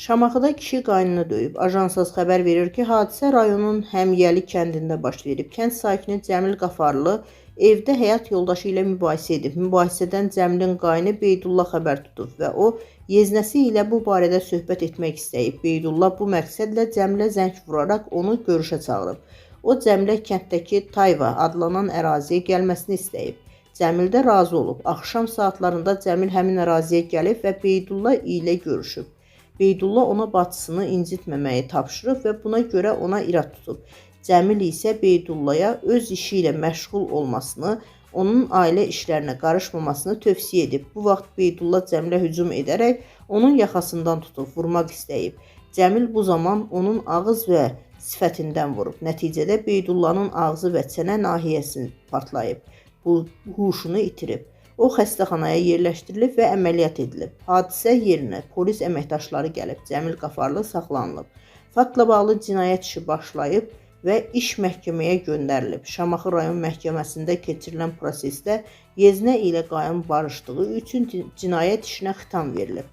Şamaxıda kişi qaynını döyüb. Ajansız xəbər verir ki, hadisə rayonun Həmyəli kəndində baş verib. Kənd sakini Cəmil Qafarlı evdə həyat yoldaşı ilə mübahisə edib. Mübahisədən Cəmilin qaynı Beydullah xəbər tutub və o yeznəsi ilə bu barədə söhbət etmək istəyib. Beydullah bu məqsədlə Cəmilə zəng vuraraq onu görüşə çağırıb. O Cəmilə kənddəki Tayva adlanan əraziyə gəlməsini istəyib. Cəmil də razı olub. Axşam saatlarında Cəmil həmin əraziyə gəlib və Beydullah ilə görüşüb. Beydullah ona bacısını incitməməyi tapşırıb və buna görə ona irad tutub. Cəmil isə Beydullaya öz işi ilə məşğul olmasını, onun ailə işlərinə qarışmamasını tövsiyə edib. Bu vaxt Beydullah Cəmilə hücum edərək onun yaxasından tutub vurmaq istəyib. Cəmil bu zaman onun ağız və sifətindən vurub. Nəticədə Beydullahın ağzı və çənə nahiyəsi partlayıb. Bu huşunu itirib. O xəstəxanaya yerləşdirilib və əməliyyat edilib. Hadisə yerinə polis əməkdaşları gəlib. Cəmil Qafarlı saxlanılıb. Faktla bağlı cinayət işi başlayıb və iş məhkəməyə göndərilib. Şamaxı rayon məhkəməsində keçirilən prosesdə yeznə ilə qaynın barışdığı üçün cinayət işinə xitam verilib.